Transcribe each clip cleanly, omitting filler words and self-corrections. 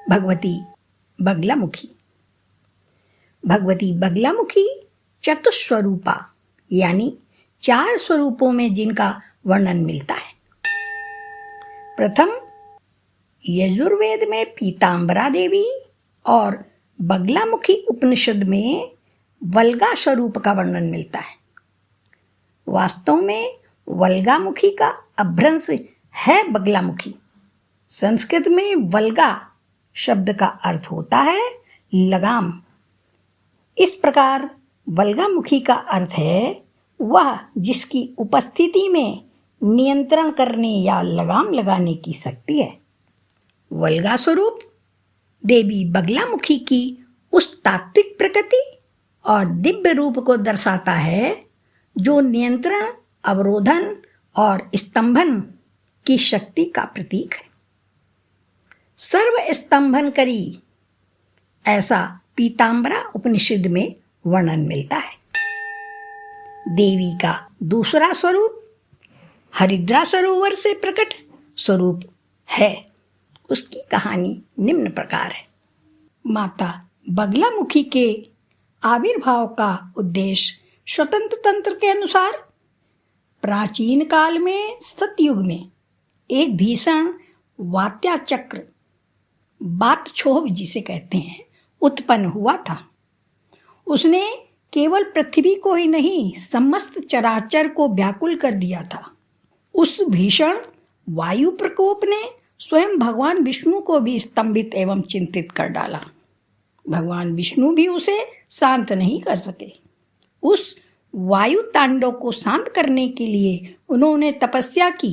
भगवती बगलामुखी। भगवती बगलामुखी चतुस्वरूपा यानी 4 स्वरूपों में जिनका वर्णन मिलता है। प्रथम यजुर्वेद में पीतांबरा देवी और बगलामुखी उपनिषद में वल्गा स्वरूप का वर्णन मिलता है। वास्तव में वल्गामुखी का अभ्रंश है बगलामुखी। संस्कृत में वल्गा शब्द का अर्थ होता है लगाम। इस प्रकार वल्गामुखी का अर्थ है वह जिसकी उपस्थिति में नियंत्रण करने या लगाम लगाने की शक्ति है। वल्गा स्वरूप देवी बगलामुखी की उस तात्विक प्रकृति और दिव्य रूप को दर्शाता है जो नियंत्रण, अवरोधन और स्तंभन की शक्ति का प्रतीक है। सर्व स्तंभन करी ऐसा पीतांबरा उपनिषद में वर्णन मिलता है। देवी का दूसरा स्वरूप हरिद्रा सरोवर से प्रकट स्वरूप है। उसकी कहानी निम्न प्रकार है। माता बगलामुखी के आविर्भाव का उद्देश्य स्वतंत्र तंत्र के अनुसार प्राचीन काल में सतयुग में एक भीषण वात्या चक्र बातछोह जिसे कहते हैं उत्पन्न हुआ था। उसने केवल पृथ्वी को ही नहीं समस्त चराचर को व्याकुल कर दिया था। उस भीषण वायु प्रकोप ने स्वयं भगवान विष्णु को भी स्तंभित एवं चिंतित कर डाला। भगवान विष्णु भी उसे शांत नहीं कर सके। उस वायु तांडव को शांत करने के लिए उन्होंने तपस्या की।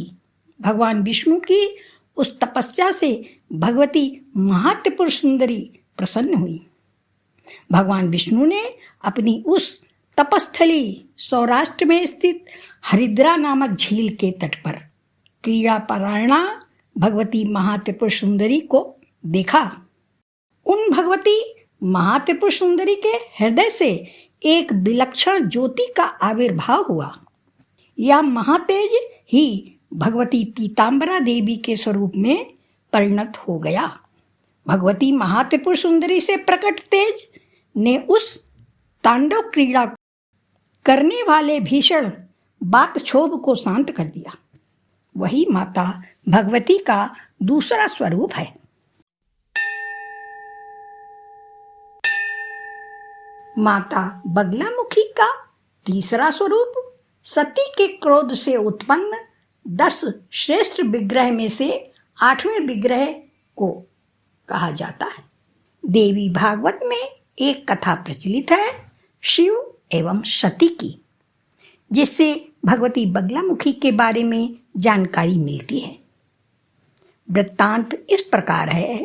भगवान विष्णु की उस तपस्या से भगवती महात्रिपुर सुंदरी प्रसन्न हुई। भगवान विष्णु ने अपनी उस तपस्थली सौराष्ट्र में स्थित हरिद्रा नामक झील के तट पर क्रीड़ा परायणा भगवती महात्रिपुर सुंदरी को देखा। उन भगवती महात्रिपुर सुंदरी के हृदय से एक विलक्षण ज्योति का आविर्भाव हुआ। यह महातेज ही भगवती पीतांबरा देवी के स्वरूप में परिणत हो गया। भगवती महात्रिपुर सुंदरी से प्रकट तेज ने उस तांडव क्रीड़ा करने वाले भीषण बातछोह को शांत कर दिया। वही माता भगवती का दूसरा स्वरूप है। माता बगलामुखी का तीसरा स्वरूप सती के क्रोध से उत्पन्न 10 श्रेष्ठ विग्रह में से 8वें विग्रह को कहा जाता है। देवी भागवत में एक कथा प्रचलित है शिव एवं सती की, जिससे भगवती बगलामुखी के बारे में जानकारी मिलती है। वृत्तांत इस प्रकार है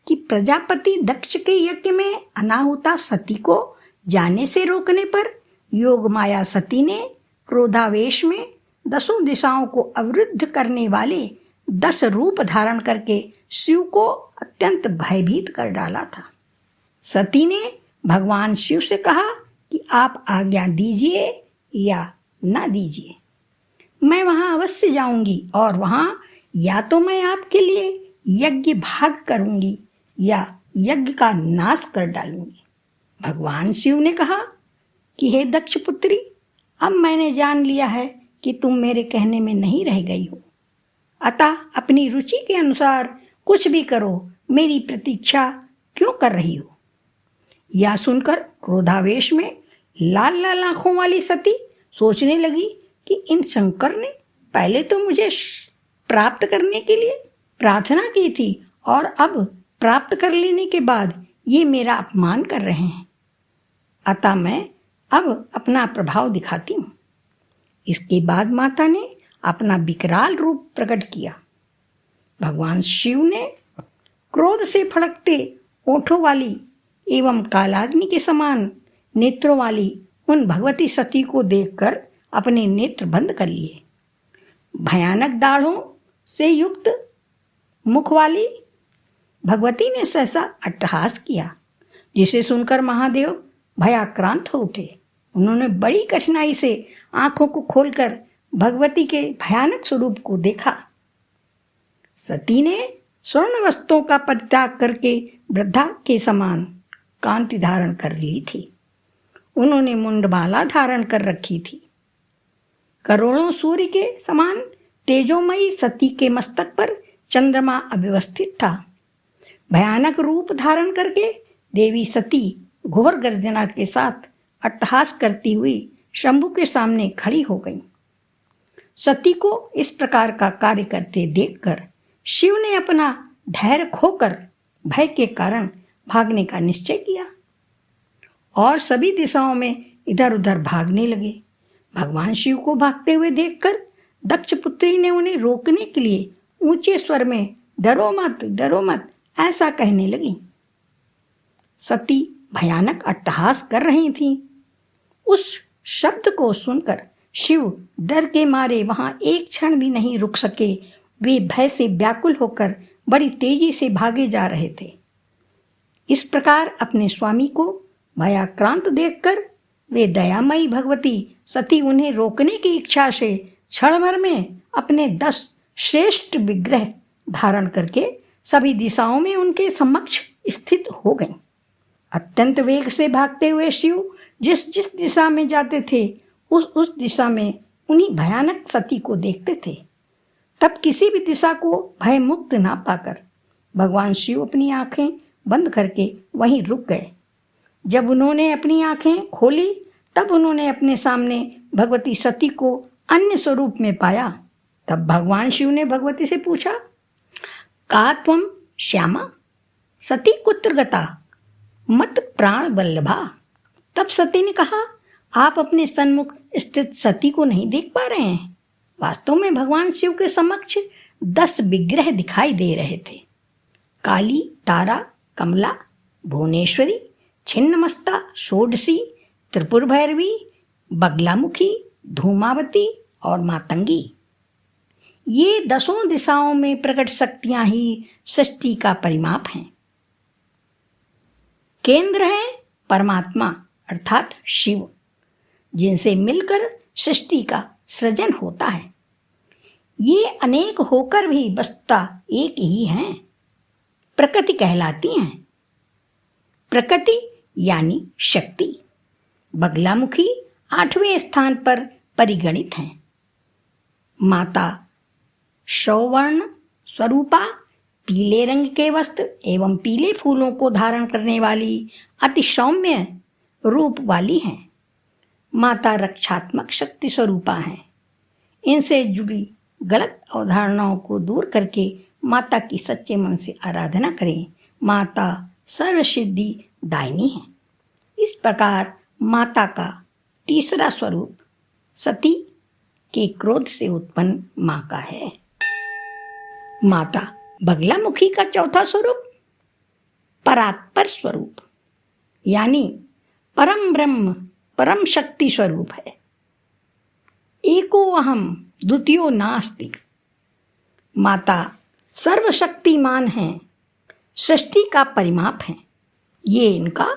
कि प्रजापति दक्ष के यज्ञ में अनाहुता सती को जाने से रोकने पर योगमाया सती ने क्रोधावेश में 10 दिशाओं को अवरुद्ध करने वाले 10 रूप धारण करके शिव को अत्यंत भयभीत कर डाला था। सती ने भगवान शिव से कहा कि आप आज्ञा दीजिए या ना दीजिए, मैं वहां अवश्य जाऊंगी और वहां या तो मैं आपके लिए यज्ञ भाग करूंगी या यज्ञ का नाश कर डालूंगी। भगवान शिव ने कहा कि हे दक्ष पुत्री, अब मैंने जान लिया है कि तुम मेरे कहने में नहीं रह गई हो, अतः अपनी रुचि के अनुसार कुछ भी करो, मेरी प्रतीक्षा क्यों कर रही हो। यह सुनकर क्रोधावेश में लाल लाल आंखों वाली सती सोचने लगी कि इन शंकर ने पहले तो मुझे प्राप्त करने के लिए प्रार्थना की थी और अब प्राप्त कर लेने के बाद ये मेरा अपमान कर रहे हैं, अतः मैं अब अपना प्रभाव दिखाती हूँ। इसके बाद माता ने अपना विकराल रूप प्रकट किया। भगवान शिव ने क्रोध से फड़कते ओठों वाली एवं कालाग्नि के समान नेत्रों वाली उन भगवती सती को देखकर अपने नेत्र बंद कर लिए। भयानक दाढ़ों से युक्त मुख वाली भगवती ने सहसा अट्टहास किया, जिसे सुनकर महादेव भयाक्रांत हो उठे। उन्होंने बड़ी कठिनाई से आंखों को खोलकर भगवती के भयानक स्वरूप को देखा। सती ने स्वर्ण वस्त्रों का परित्याग करके वृद्धा के समान कांति धारण कर ली थी। उन्होंने मुंडमाला धारण कर रखी थी। करोड़ों सूर्य के समान तेजोमयी सती के मस्तक पर चंद्रमा अव्यवस्थित था। भयानक रूप धारण करके देवी सती घोर गर्जना के साथ अट्टहास करती हुई शंभु के सामने खड़ी हो गई। सती को इस प्रकार का कार्य करते देखकर शिव ने अपना धैर्य खोकर भय के कारण भागने का निश्चय किया और सभी दिशाओं में इधर उधर भागने लगे। भगवान शिव को भागते हुए देखकर दक्ष पुत्री ने उन्हें रोकने के लिए ऊंचे स्वर में डरो मत ऐसा कहने लगी। सती भयानक अट्टहास कर रही थी। उस शब्द को सुनकर शिव डर के मारे वहां एक क्षण भी नहीं रुक सके। वे भय से व्याकुल होकर बड़ी तेजी से भागे जा रहे थे। इस प्रकार अपने स्वामी को भयाक्रांत देखकर वे दयामयी भगवती सती उन्हें रोकने की इच्छा से क्षण भर में अपने 10 श्रेष्ठ विग्रह धारण करके सभी दिशाओं में उनके समक्ष स्थित हो गईं। अत्यंत वेग से भागते हुए शिव जिस जिस दिशा में जाते थे उस दिशा में उन्हीं भयानक सती को देखते थे। तब किसी भी दिशा को भय मुक्त ना पाकर भगवान शिव अपनी आंखें बंद करके वहीं रुक गए। जब उन्होंने अपनी आंखें खोली तब उन्होंने अपने सामने भगवती सती को अन्य स्वरूप में पाया। तब भगवान शिव ने भगवती से पूछा, का त्वं श्यामा सती कुत्र गता मत प्राण वल्लभा। तब सती ने कहा, आप अपने सन्मुख स्थित सती को नहीं देख पा रहे हैं। वास्तव में भगवान शिव के समक्ष 10 विग्रह दिखाई दे रहे थे। काली, तारा, कमला, भुवनेश्वरी, छिन्नमस्ता, षोडशी, त्रिपुर भैरवी, बगलामुखी, धूमावती और मातंगी। ये 10 दिशाओं में प्रकट शक्तियां ही सृष्टि का परिमाप हैं। केंद्र है परमात्मा अर्थात शिव, जिनसे मिलकर सृष्टि का सृजन होता है। ये अनेक होकर भी वस्तुतः एक ही हैं, प्रकृति कहलाती हैं। प्रकृति यानी शक्ति बगलामुखी 8वें स्थान पर परिगणित हैं। माता सौवर्ण स्वरूपा पीले रंग के वस्त्र एवं पीले फूलों को धारण करने वाली अति सौम्य रूप वाली हैं। माता रक्षात्मक शक्ति स्वरूपा हैं। इनसे जुड़ी गलत अवधारणाओं को दूर करके माता की सच्चे मन से आराधना करें। माता सर्वसिद्धि दायिनी है। इस प्रकार माता का तीसरा स्वरूप सती के क्रोध से उत्पन्न मां का है। माता बगलामुखी का चौथा स्वरूप परात्पर स्वरूप यानी परम ब्रह्म परम शक्ति स्वरूप है। एको अहम द्वितीयो नास्ति। माता सर्वशक्तिमान हैं, सृष्टि का परिमाप है। ये इनका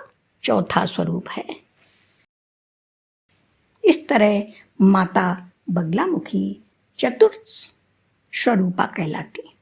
चौथा स्वरूप है। इस तरह माता बगलामुखी चतुर्थ स्वरूपा कहलाती है।